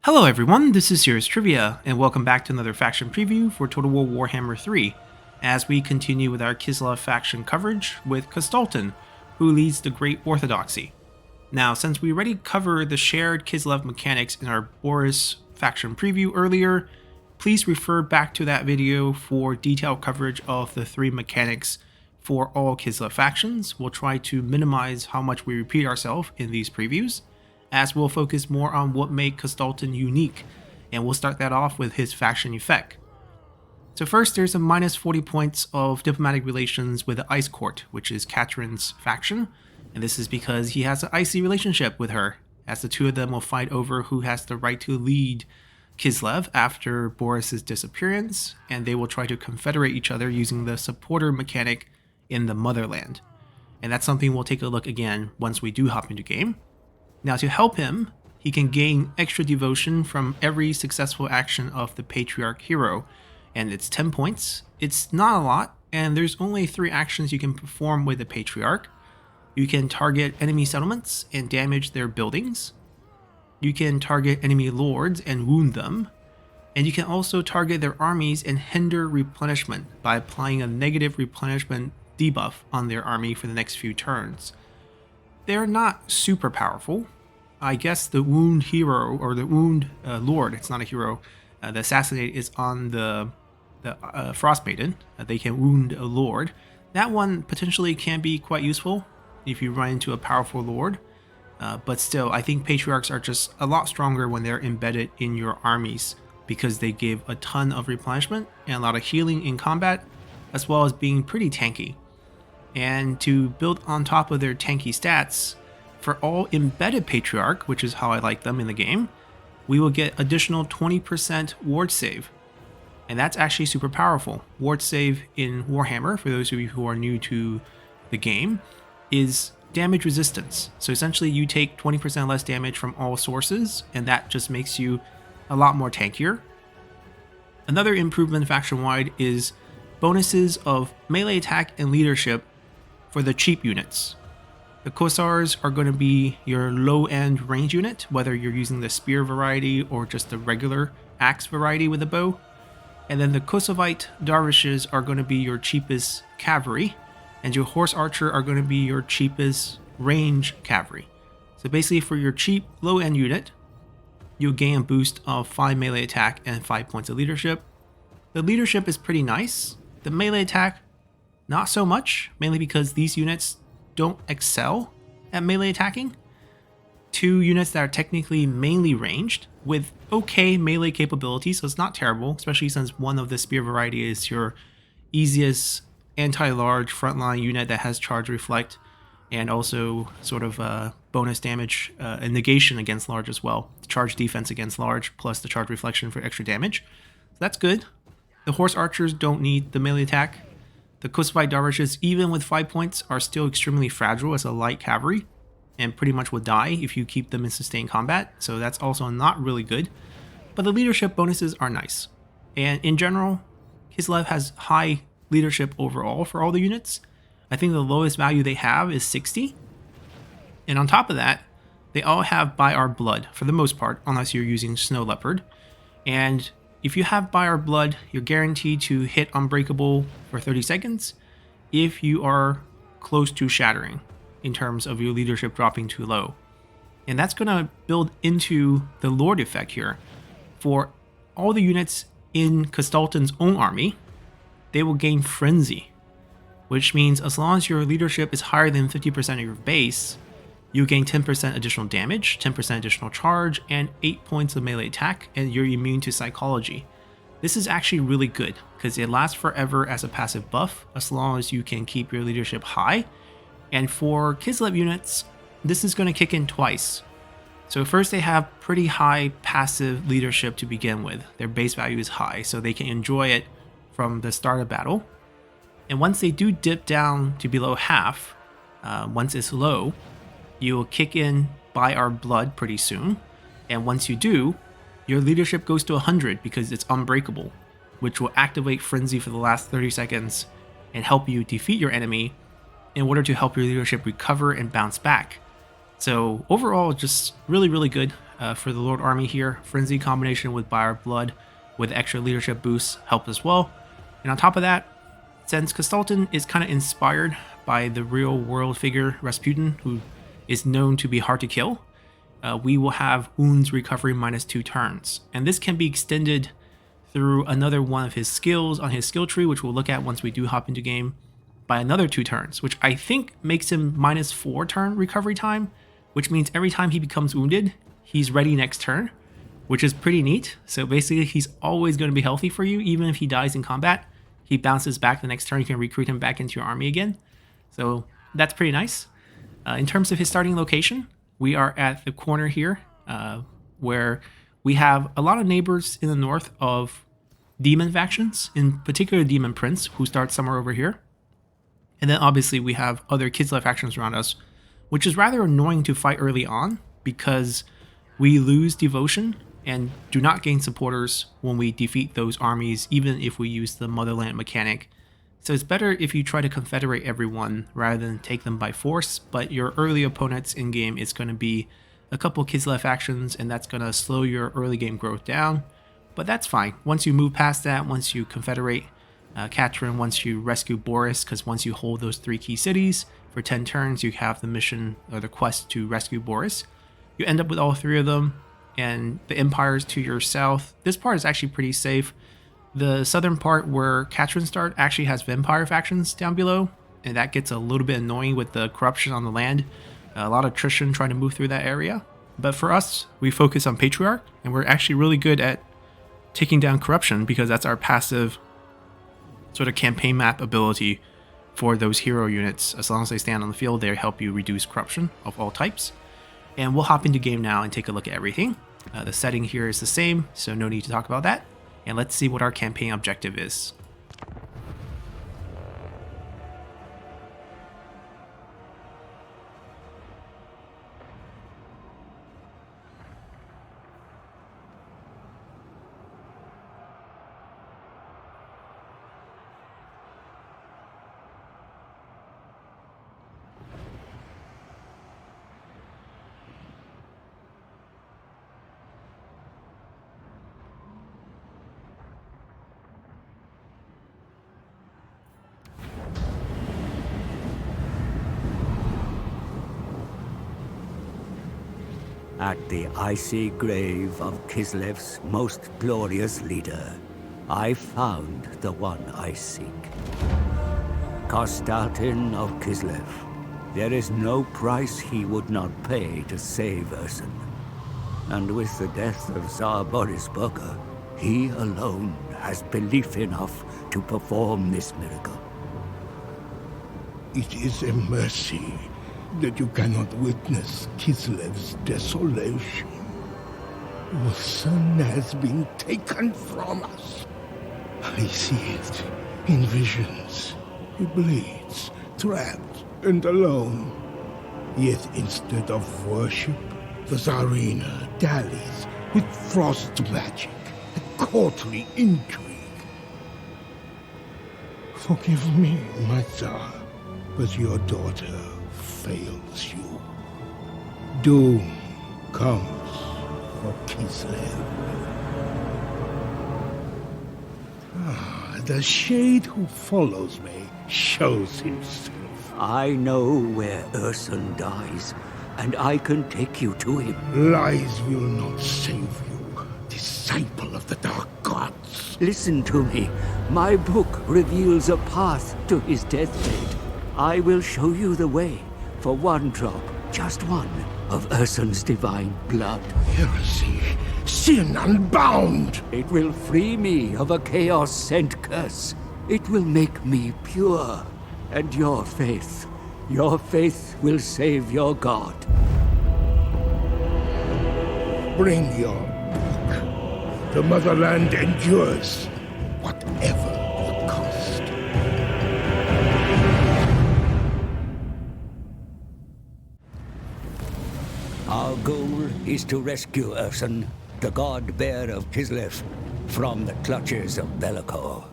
Hello everyone, this is Serious Trivia, and welcome back to another faction preview for Total War Warhammer 3, as we continue with our Kislev faction coverage with Kostaltyn, who leads the Great Orthodoxy. Now, since we already covered the shared Kislev mechanics in our Boris faction preview earlier, please refer back to that video for detailed coverage of the three mechanics for all Kislev factions. We'll try to minimize how much we repeat ourselves in these previews, as we'll focus more on what made Kostaltyn unique, and we'll start that off with his faction effect. So first, there's a minus 40 points of diplomatic relations with the Ice Court, which is Katrin's faction, and this is because he has an icy relationship with her, as the two of them will fight over who has the right to lead Kislev after Boris's disappearance, and they will try to confederate each other using the supporter mechanic in the motherland. And that's something we'll take a look again once we do hop into game. Now, to help him, he can gain extra devotion from every successful action of the Patriarch hero, and it's 10 points. It's not a lot, and there's only 3 actions you can perform with the Patriarch. You can target enemy settlements and damage their buildings. You can target enemy lords and wound them. And you can also target their armies and hinder replenishment by applying a negative replenishment debuff on their army for the next few turns. They're not super powerful. I guess the wound hero, or the wound lord, it's not a hero, the assassinate is on the Frost Maiden. They can wound a lord. That one potentially can be quite useful if you run into a powerful lord. But still, I think Patriarchs are just a lot stronger when they're embedded in your armies, because they give a ton of replenishment and a lot of healing in combat, as well as being pretty tanky. And to build on top of their tanky stats, for all embedded Patriarch, which is how I like them in the game, we will get additional 20% ward save. And that's actually super powerful. Ward save in Warhammer, for those of you who are new to the game, is damage resistance. So essentially you take 20% less damage from all sources, and that just makes you a lot more tankier. Another improvement faction-wide is bonuses of melee attack and leadership for the cheap units. The Kossars are going to be your low-end range unit, whether you're using the spear variety or just the regular axe variety with a bow. And then the Kosovite dervishes are going to be your cheapest cavalry, and your horse archer are going to be your cheapest range cavalry. So basically, for your cheap low-end unit, you'll gain a boost of 5 melee attack and 5 points of leadership. The leadership is pretty nice. The melee attack, not so much, mainly because these units don't excel at melee attacking. 2 units that are technically mainly ranged with okay melee capabilities, so it's not terrible, especially since one of the spear variety is your easiest anti-large frontline unit that has charge reflect and also sort of bonus damage and negation against large as well. Charge defense against large plus the charge reflection for extra damage. So that's good. The horse archers don't need the melee attack. The Kosovite dervishes, even with 5 points, are still extremely fragile as a light cavalry and pretty much will die if you keep them in sustained combat, so that's also not really good. But the leadership bonuses are nice. And in general, Kislev has high leadership overall for all the units. I think the lowest value they have is 60. And on top of that, they all have By Our Blood for the most part, unless you're using Snow Leopard. And if you have By Our Blood, you're guaranteed to hit Unbreakable for 30 seconds if you are close to shattering in terms of your leadership dropping too low. And that's going to build into the Lord effect here. For all the units in Kostaltyn's own army, they will gain Frenzy, which means as long as your leadership is higher than 50% of your base, you gain 10% additional damage, 10% additional charge, and 8 points of melee attack, and you're immune to psychology. This is actually really good, because it lasts forever as a passive buff, as long as you can keep your leadership high. And for Kislev units, this is going to kick in twice. So first, they have pretty high passive leadership to begin with. Their base value is high, so they can enjoy it from the start of battle. And once they do dip down to below half, once it's low, you'll kick in By Our Blood pretty soon, and once you do, your leadership goes to 100 because it's unbreakable, which will activate Frenzy for the last 30 seconds and help you defeat your enemy in order to help your leadership recover and bounce back. So overall, just really, really good for the Lord Army here. Frenzy combination with Buyer Blood with extra leadership boosts help as well. And on top of that, since Kostaltyn is kind of inspired by the real world figure Rasputin, who is known to be hard to kill, we will have wounds recovery -2 turns. And this can be extended through another one of his skills on his skill tree, which we'll look at once we do hop into game, by another 2 turns, which I think makes him -4 turn recovery time, which means every time he becomes wounded, he's ready next turn, which is pretty neat. So basically, he's always going to be healthy for you, even if he dies in combat. He bounces back the next turn, you can recruit him back into your army again. So that's pretty nice. In terms of his starting location, we are at the corner here, where we have a lot of neighbors in the north of demon factions, in particular Demon Prince, who starts somewhere over here. And then obviously we have other Kislev factions around us, which is rather annoying to fight early on because we lose devotion and do not gain supporters when we defeat those armies, even if we use the Motherland mechanic. So it's better if you try to confederate everyone rather than take them by force, but your early opponents in game is going to be a couple Kislev factions, and that's going to slow your early game growth down. But that's fine. Once you move past that, once you confederate Katrin, once you rescue Boris, because once you hold those 3 key cities for 10 turns, you have the mission or the quest to rescue Boris. You end up with all 3 of them, and the empires to your south. This part is actually pretty safe. The southern part where Katrin started actually has vampire factions down below, and that gets a little bit annoying with the corruption on the land. A lot of attrition trying to move through that area. But for us, we focus on Patriarch, and we're actually really good at taking down corruption because that's our passive sort of campaign map ability for those hero units. As long as they stand on the field, they help you reduce corruption of all types. And we'll hop into game now and take a look at everything. The setting here is the same, so no need to talk about that. And let's see what our campaign objective is. At the icy grave of Kislev's most glorious leader, I found the one I seek. Kostaltyn of Kislev. There is no price he would not pay to save Ursun. And with the death of Tsar Boris Burger, he alone has belief enough to perform this miracle. It is a mercy that you cannot witness Kislev's desolation. Your son has been taken from us. I see it in visions. He bleeds, trapped and alone. Yet instead of worship, the Tsarina dallies with frost magic and courtly intrigue. Forgive me, my Tsar, but your daughter fails you. Doom comes for Kislev. The shade who follows me shows himself. I know where Ursun dies, and I can take you to him. Lies will not save you, disciple of the dark gods. Listen to me. My book reveals a path to his deathbed. I will show you the way. For one drop, just one, of Ursun's divine blood. Heresy, sin unbound! It will free me of a chaos-sent curse. It will make me pure. And your faith will save your god. Bring your book. The motherland endures, whatever the cost. Our goal is to rescue Ursun, the god-bear of Kislev, from the clutches of Be'lakor.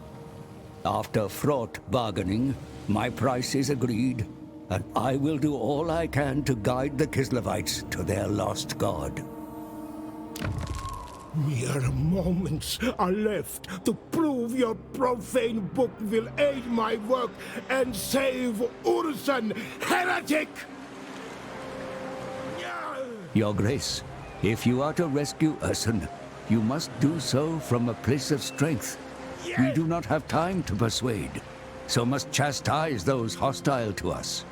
After fraught bargaining, my price is agreed, and I will do all I can to guide the Kislevites to their lost god. Mere moments are left to prove your profane book will aid my work and save Ursun, heretic! Your Grace, if you are to rescue Ursun, you must do so from a place of strength. We do not have time to persuade, so must chastise those hostile to us.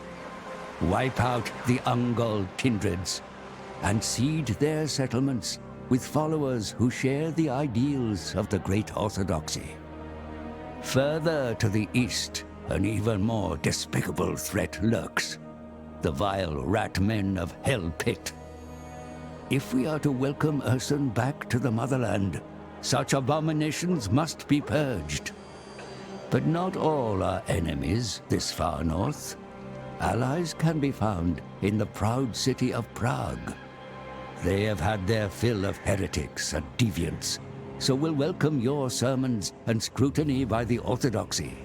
Wipe out the Ungo Kindreds, and seed their settlements with followers who share the ideals of the Great Orthodoxy. Further to the east, an even more despicable threat lurks: the vile rat men of Hell Pit. If we are to welcome Ursun back to the motherland, such abominations must be purged. But not all are enemies this far north. Allies can be found in the proud city of Prague. They have had their fill of heretics and deviants, so will welcome your sermons and scrutiny by the Orthodoxy.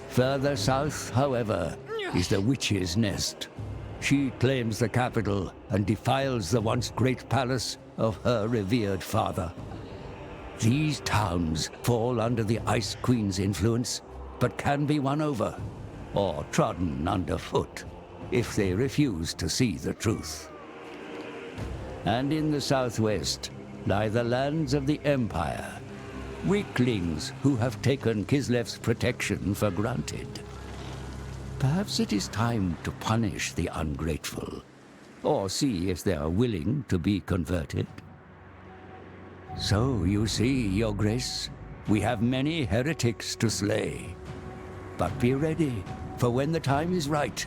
Further south, however, is the Witch's Nest. She claims the capital and defiles the once great palace of her revered father. These towns fall under the Ice Queen's influence, but can be won over, or trodden underfoot, if they refuse to see the truth. And in the southwest lie the lands of the Empire, weaklings who have taken Kislev's protection for granted. Perhaps it is time to punish the ungrateful, or see if they are willing to be converted. So, you see, Your Grace, we have many heretics to slay. But be ready, for when the time is right,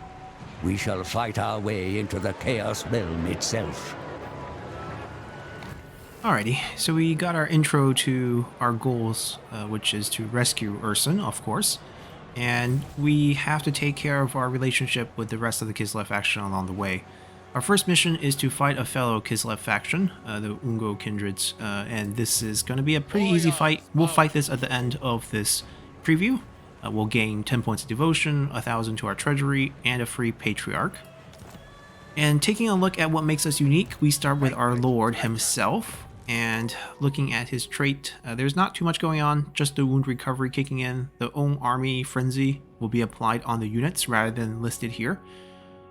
we shall fight our way into the Chaos Realm itself. Alrighty, so we got our intro to our goals, which is to rescue Ursun, of course. And we have to take care of our relationship with the rest of the Kislev faction along the way. Our first mission is to fight a fellow Kislev faction, the Ungo Kindreds, and this is going to be a pretty easy fight. We'll fight this at the end of this preview. We'll gain 10 points of devotion, 1,000 to our treasury, and a free patriarch. And taking a look at what makes us unique, we start with our Lord himself. And looking at his trait, there's not too much going on, just the wound recovery kicking in. The own army frenzy will be applied on the units rather than listed here.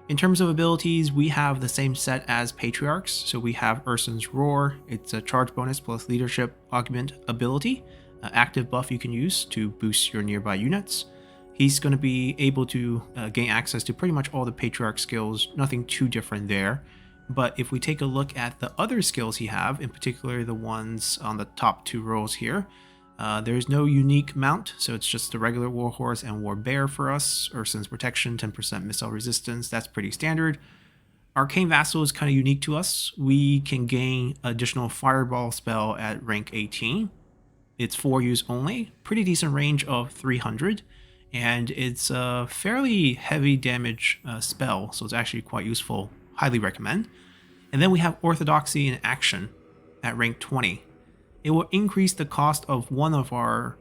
In terms of abilities, we have the same set as patriarchs. So we have Ursun's Roar. It's a charge bonus plus leadership augment ability, active buff you can use to boost your nearby units. He's going to be able to gain access to pretty much all the patriarch skills, nothing too different there. But if we take a look at the other skills he have, in particular the ones on the top two rows here, there's no unique mount, so it's just the regular Warhorse and Warbear for us. Ursun's Protection, 10% missile resistance, that's pretty standard. Arcane Vassal is kind of unique to us. We can gain additional Fireball spell at rank 18. It's 4 use only, pretty decent range of 300, and it's a fairly heavy damage spell, so it's actually quite useful. Highly recommend. And then we have Orthodoxy in action at rank 20. It will increase the cost of one of our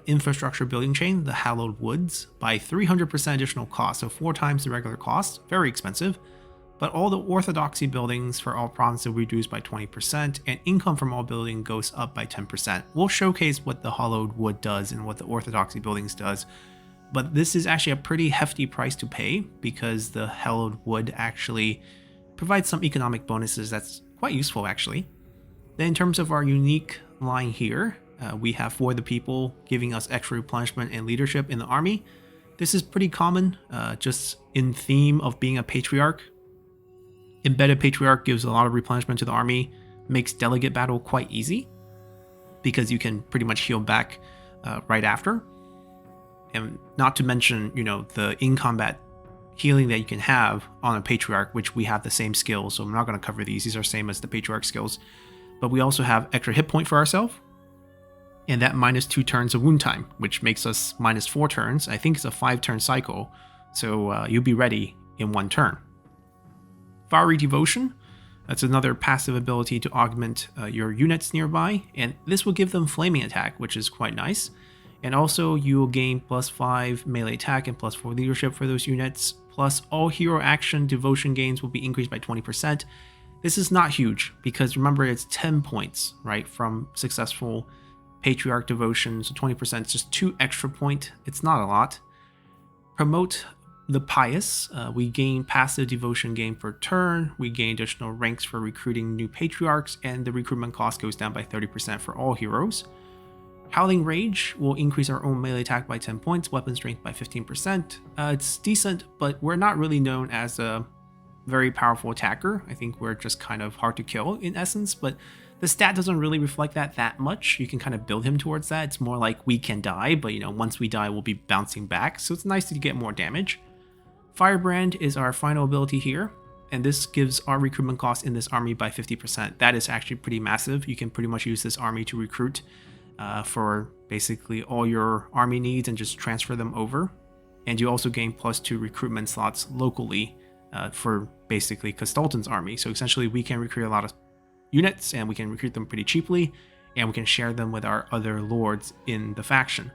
infrastructure building chain, the Hallowed Woods, by 300% additional cost, so 4 times the regular cost. Very expensive. But all the Orthodoxy buildings for all provinces will reduce by 20%, and income from all building goes up by 10%. We'll showcase what the Hallowed Wood does and what the Orthodoxy buildings does. But this is actually a pretty hefty price to pay because the Hallowed Wood actually provides some economic bonuses that's quite useful actually. Then in terms of our unique line here, we have For the People giving us extra replenishment and leadership in the army. This is pretty common, just in theme of being a patriarch. Embedded Patriarch gives a lot of replenishment to the army, makes delegate battle quite easy because you can pretty much heal back right after. And not to mention, you know, the in-combat healing that you can have on a Patriarch, which we have the same skills, so I'm not going to cover these. These are same as the Patriarch skills. But we also have extra hit point for ourselves, and that minus 2 turns of wound time, which makes us minus 4 turns. I think it's a 5-turn cycle, so you'll be ready in 1 turn. Fiery Devotion, that's another passive ability to augment your units nearby, and this will give them flaming attack, which is quite nice. And also you will gain +5 melee attack and +4 leadership for those units, plus all hero action devotion gains will be increased by 20%. This is not huge because remember it's 10 points, right, from successful Patriarch devotion, so 20% is just 2 extra points. It's not a lot. Promote the Pious. We gain passive devotion gain per turn. We gain additional ranks for recruiting new Patriarchs, and the recruitment cost goes down by 30% for all heroes. Howling Rage will increase our own melee attack by 10 points, weapon strength by 15%. It's decent, but we're not really known as a very powerful attacker. I think we're just kind of hard to kill in essence, but the stat doesn't really reflect that much. You can kind of build him towards that. It's more like we can die, but once we die, we'll be bouncing back. So it's nice to get more damage. Firebrand is our final ability here, and this gives our recruitment cost in this army by 50%. That is actually pretty massive. You can pretty much use this army to recruit for basically all your army needs and just transfer them over. And you also gain +2 recruitment slots locally for basically Kostaltyn's army. So essentially we can recruit a lot of units and we can recruit them pretty cheaply, and we can share them with our other lords in the faction.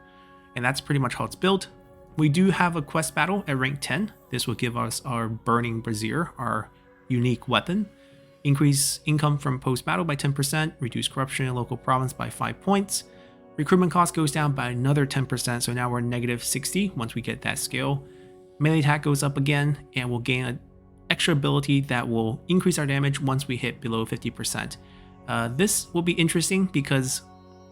And that's pretty much how it's built. We do have a quest battle at rank 10. This will give us our Burning Brazier, our unique weapon. Increase income from post-battle by 10%, reduce corruption in local province by 5 points. Recruitment cost goes down by another 10%, so now we're -60 once we get that skill. Melee attack goes up again, and we'll gain an extra ability that will increase our damage once we hit below 50%. This will be interesting because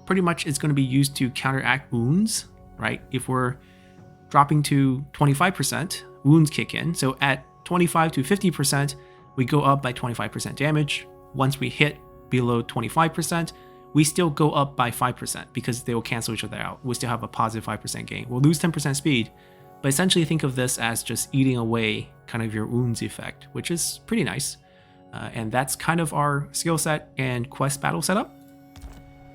pretty much it's going to be used to counteract wounds, right? If we're dropping to 25%, wounds kick in. So at 25 to 50%, we go up by 25% damage. Once we hit below 25%, we still go up by 5% because they will cancel each other out. We'll still have a positive 5% gain. We'll lose 10% speed, but essentially think of this as just eating away kind of your wounds effect, which is pretty nice. And that's kind of our skill set and quest battle setup.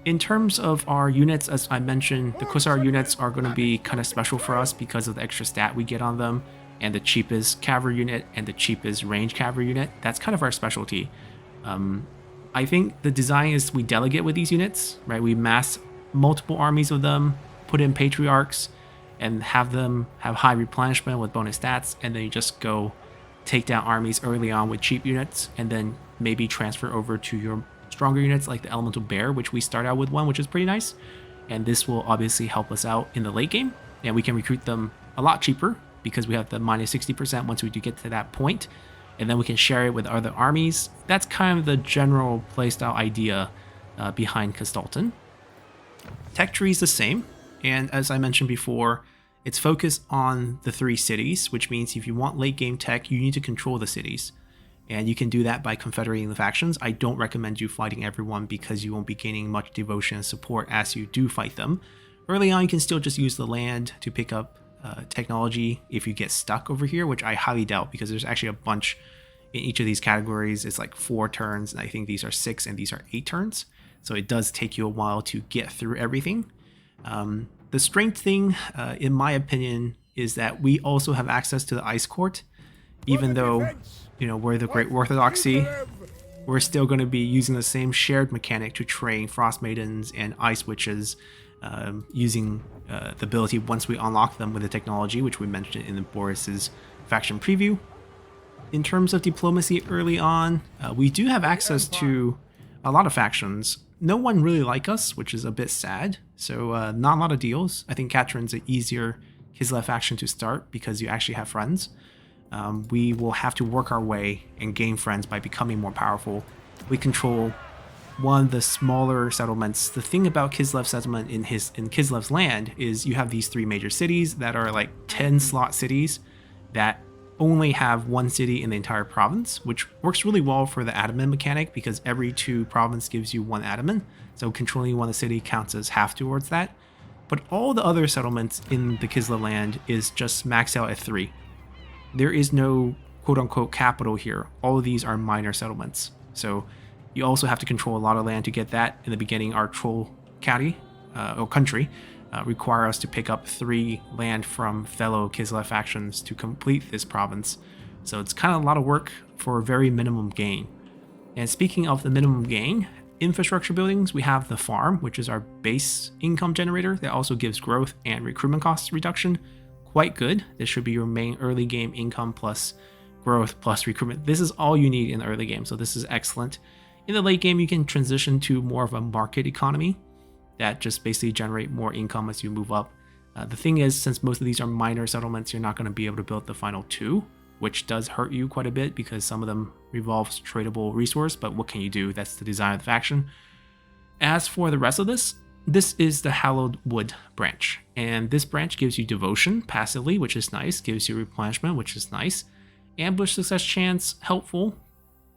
In terms of our units, as I mentioned, the Kossar units are going to be kind of special for us because of the extra stat we get on them, and the cheapest cavalry unit and the cheapest range cavalry unit. That's kind of our specialty. I think the design is we delegate with these units, right? We mass multiple armies of them, put in Patriarchs, and have them have high replenishment with bonus stats, and then you just go take down armies early on with cheap units, and then maybe transfer over to your stronger units like the Elemental Bear, which we start out with one, which is pretty nice. And this will obviously help us out in the late game, and we can recruit them a lot cheaper because we have the -60% once we do get to that point, and then we can share it with other armies. That's kind of the general playstyle idea behind Kostaltyn. Tech tree is the same, and as I mentioned before, it's focused on the 3 cities, which means if you want late game tech, you need to control the cities. And you can do that by confederating the factions. I don't recommend you fighting everyone because you won't be gaining much devotion and support as you do fight them. Early on, you can still just use the land to pick up technology if you get stuck over here, which I highly doubt because there's actually a bunch in each of these categories. It's like 4 turns, and I think these are 6 and these are 8 turns. So it does take you a while to get through everything. The strength thing, in my opinion, is that we also have access to the Ice Court, even though we're the Great Orthodoxy. We're still going to be using the same shared mechanic to train Frost Maidens and Ice Witches, using the ability once we unlock them with the technology, which we mentioned in Boris's faction preview. In terms of diplomacy early on, we do have access to a lot of factions. No one really like us, which is a bit sad, so not a lot of deals. I think Katrin's an easier Kislev faction to start because you actually have friends. We will have to work our way and gain friends by becoming more powerful. We control one of the smaller settlements. The thing about Kislev's settlement in Kislev's land is you have these 3 major cities that are like 10 slot cities that only have 1 city in the entire province, which works really well for the adamant mechanic because every 2 province gives you 1 adamant. So controlling 1 city counts as half towards that. But all the other settlements in the Kislev land is just max out at 3. There is no quote-unquote capital here. All of these are minor settlements. So you also have to control a lot of land to get that. In the beginning, our troll county, or country, require us to pick up 3 land from fellow Kislev factions to complete this province. So it's kind of a lot of work for a very minimum gain. And speaking of the minimum gain, infrastructure buildings, we have the farm, which is our base income generator that also gives growth and recruitment cost reduction. quite good. This should be your main early game income plus growth plus recruitment. This is all you need in the early game, so this is excellent. In the late game, you can transition to more of a market economy that just basically generate more income as you move up. The thing is, since most of these are minor settlements, you're not going to be able to build the final 2, which does hurt you quite a bit because some of them revolves tradable resource, but what can you do? That's the design of the faction. As for the rest of this is the Hallowed branch, and this branch gives you devotion passively, which is nice, gives you replenishment, which is nice, ambush success chance, helpful,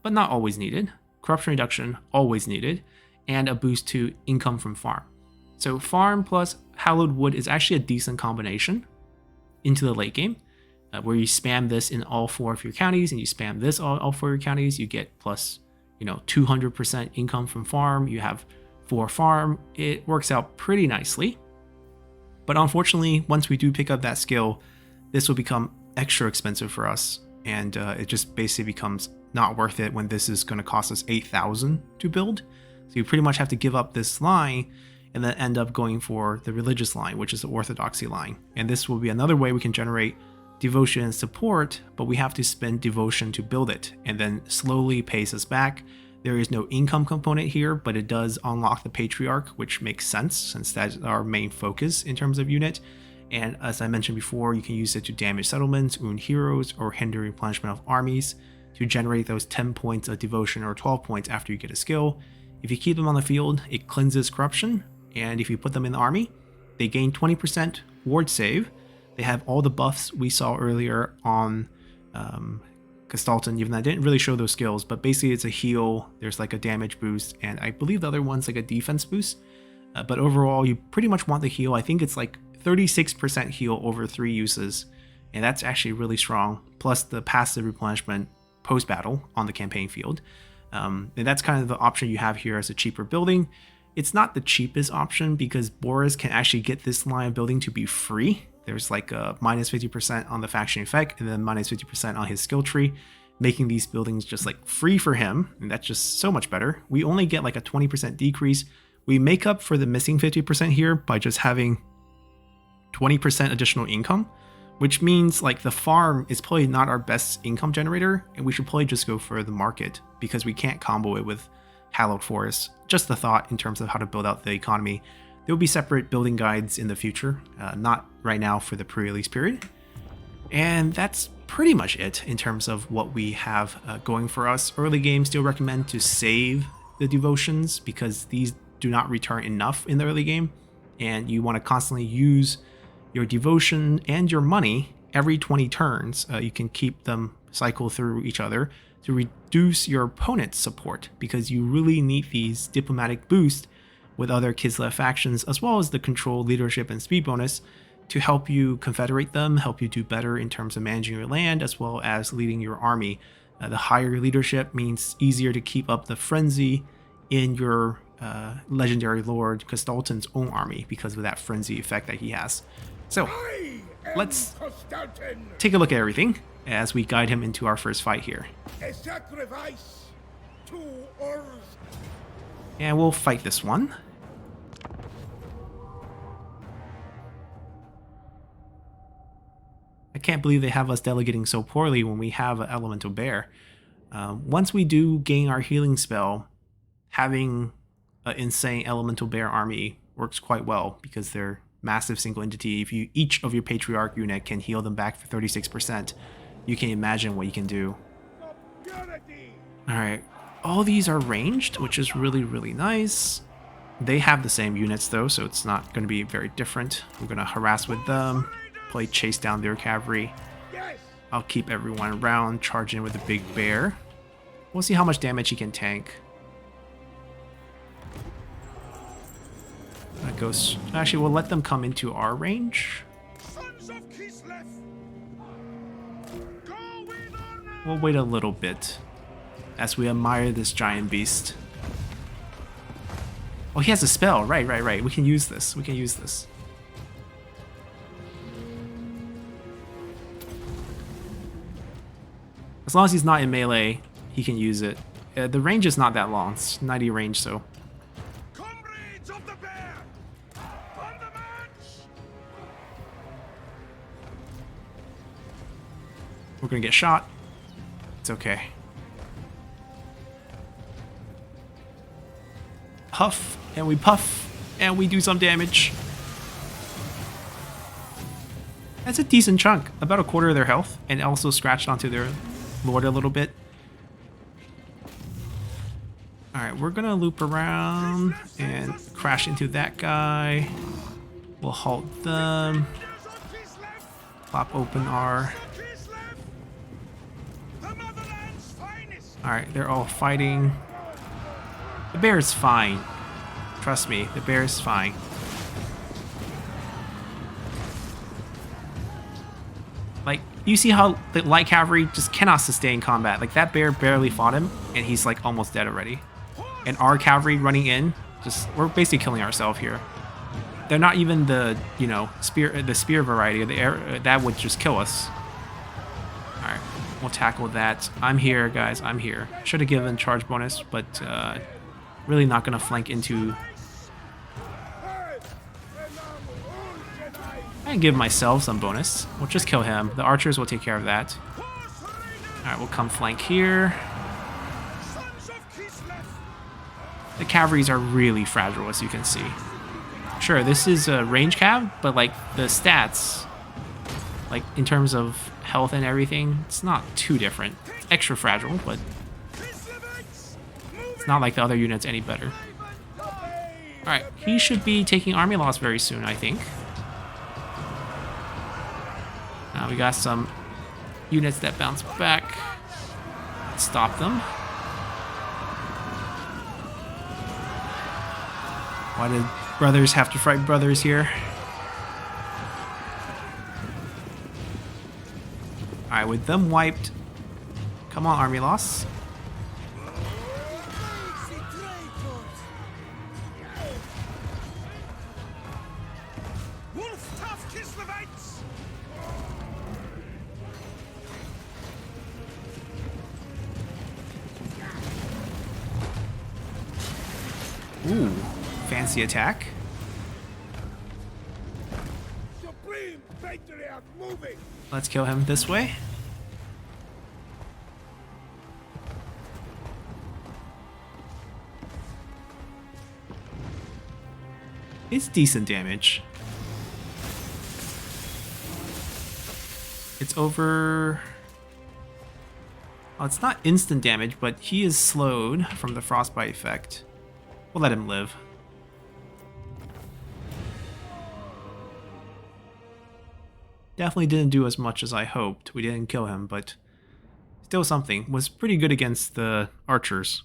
but not always needed, corruption reduction, always needed, and a boost to income from farm. So farm plus Hallowed Wood is actually a decent combination into the late game, where you spam this in all 4 of your counties, and you spam this all 4 of your counties, you get plus 200% income from farm, you have 4 farm, it works out pretty nicely. But unfortunately, once we do pick up that skill, this will become extra expensive for us, and it just basically becomes not worth it when this is going to cost us 8,000 to build. So you pretty much have to give up this line and then end up going for the religious line, which is the orthodoxy line. And this will be another way we can generate devotion and support, but we have to spend devotion to build it and then slowly pace us back. There is no income component here, but it does unlock the patriarch, which makes sense since that's our main focus in terms of unit. And as I mentioned before, you can use it to damage settlements, wound heroes, or hinder replenishment of armies to generate those 10 points of devotion or 12 points after you get a skill. If you keep them on the field, it cleanses corruption, and if you put them in the army, they gain 20% ward save. They have all the buffs we saw earlier on Kostaltyn, even though I didn't really show those skills, but basically it's a heal, there's like a damage boost, and I believe the other one's like a defense boost. But overall, you pretty much want the heal. I think it's like 36% heal over 3 uses, and that's actually really strong, plus the passive replenishment post-battle on the campaign field. And that's kind of the option you have here as a cheaper building. It's not the cheapest option because Boris can actually get this line of building to be free. There's like a minus 50% on the faction effect and then minus 50% on his skill tree, making these buildings just like free for him. And that's just so much better. We only get like a 20% decrease. We make up for the missing 50% here by just having 20% additional income, which means like the farm is probably not our best income generator, and we should probably just go for the market because we can't combo it with Hallowed Forest. Just the thought in terms of how to build out the economy. There will be separate building guides in the future, not right now for the pre-release period. And that's pretty much it in terms of what we have going for us. Early game, still recommend to save the devotions because these do not return enough in the early game, and you want to constantly use your devotion and your money every 20 turns. You can keep them cycle through each other to reduce your opponent's support because you really need these diplomatic boosts with other Kislev factions, as well as the control, leadership, and speed bonus to help you confederate them, help you do better in terms of managing your land, as well as leading your army. The higher leadership means easier to keep up the frenzy in your legendary lord Kostaltyn's own army because of that frenzy effect that he has. So let's take a look at everything as we guide him into our first fight here. A sacrifice to Earth. And we'll fight this one. I can't believe they have us delegating so poorly when we have an elemental bear. Once we do gain our healing spell, having an insane elemental bear army works quite well because they're massive single entity. If each of your patriarch unit can heal them back for 36%, you can imagine what you can do. Alright, all these are ranged, which is really, really nice. They have the same units though, so it's not going to be very different. We're going to harass with them, probably chase down their cavalry. I'll keep everyone around, charge in with the big bear. We'll see how much damage he can tank. That goes. Actually, we'll let them come into our range. We'll wait a little bit as we admire this giant beast. Oh, he has a spell. Right. We can use this. As long as he's not in melee, he can use it. The range is not that long. It's 90 range, so. Comrades of the bear, on the march! We're gonna get shot. It's okay. Huff, and we puff, and we do some damage. That's a decent chunk, about a quarter of their health, and also scratched onto their lord a little bit. Alright, we're gonna loop around and crash into that guy. We'll halt them. Pop open our... Alright, they're all fighting. The bear is fine. Trust me, the bear is fine. Like, you see how the light cavalry just cannot sustain combat. Like, that bear barely fought him, and he's like almost dead already. And our cavalry running in, we're basically killing ourselves here. They're not even the, you know, the spear variety of the air that would just kill us. All right, we'll tackle that. I'm here, guys. I'm here. Should have given charge bonus, but really not gonna flank into. I can give myself some bonus. We'll just kill him. The archers will take care of that. All right, we'll come flank here. The cavalries are really fragile, as you can see. Sure, this is a range cav, but like the stats, like in terms of health and everything, it's not too different. It's extra fragile, but it's not like the other units any better. Alright, he should be taking army loss very soon, I think. Now we got some units that bounce back. Let's stop them. Why did brothers have to fight brothers here? Alright, with them wiped. Come on, army loss. Ooh, fancy attack. Let's kill him this way. It's decent damage. It's over... Oh, it's not instant damage, but he is slowed from the frostbite effect. We'll let him live. Definitely didn't do as much as I hoped. We didn't kill him, but still something. Was pretty good against the archers.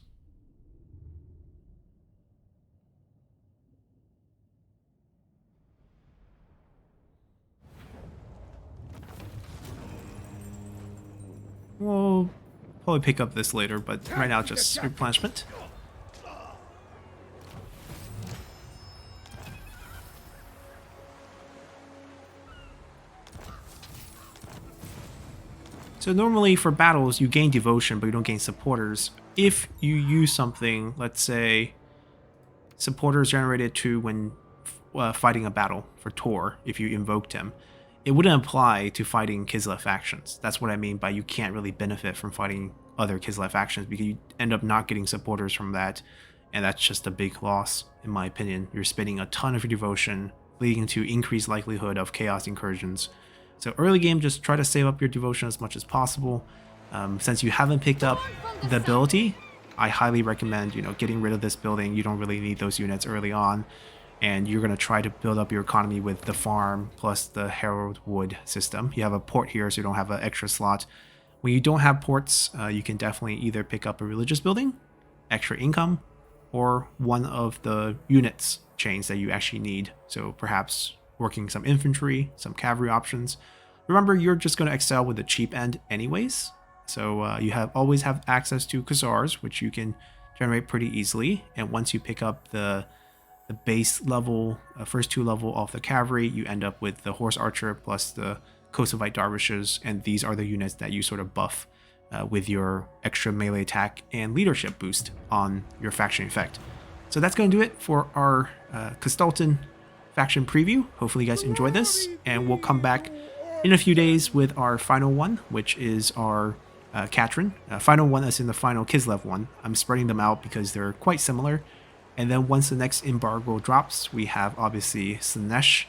We'll probably pick up this later, but right now just replenishment. So normally for battles, you gain devotion, but you don't gain supporters. If you use something, let's say, supporters generated to when fighting a battle for Tor, if you invoked him, it wouldn't apply to fighting Kislev factions. That's what I mean by you can't really benefit from fighting other Kislev factions because you end up not getting supporters from that, and that's just a big loss, in my opinion. You're spending a ton of your devotion, leading to increased likelihood of chaos incursions. So early game, just try to save up your devotion as much as possible. Since you haven't picked up the ability, I highly recommend, getting rid of this building. You don't really need those units early on, and you're going to try to build up your economy with the farm plus the Hallowed system. You have a port here, so you don't have an extra slot. When you don't have ports, you can definitely either pick up a religious building, extra income, or one of the units chains that you actually need. So perhaps working some infantry, some cavalry options. Remember, you're just going to excel with the cheap end anyways. So you always have access to Khazars, which you can generate pretty easily. And once you pick up the base level, first two level of the cavalry, you end up with the horse archer plus the Kostaltyn dervishes. And these are the units that you sort of buff with your extra melee attack and leadership boost on your faction effect. So that's going to do it for our Kostaltyn faction preview. Hopefully you guys enjoyed this, and we'll come back in a few days with our final one, which is our Katrin. Final one as in the final Kislev one. I'm spreading them out because they're quite similar. And then once the next embargo drops, we have obviously Slaanesh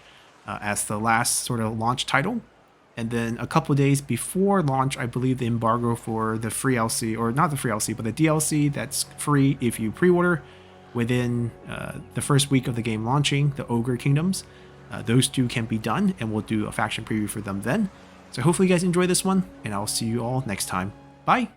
as the last sort of launch title. And then a couple days before launch, I believe the embargo for the free LC, or not the free LC, but the DLC that's free if you pre-order within the first week of the game launching, the Ogre Kingdoms. Those two can be done, and we'll do a faction preview for them then. So hopefully you guys enjoy this one, and I'll see you all next time. Bye!